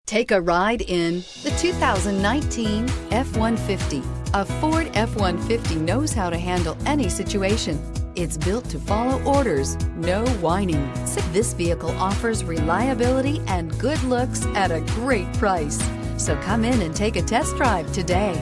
Take a ride in the 2019 F-150. A Ford F-150 knows how to handle any situation. It's built to follow orders, no whining. This vehicle offers reliability and good looks at a great price. So come in and take a test drive today.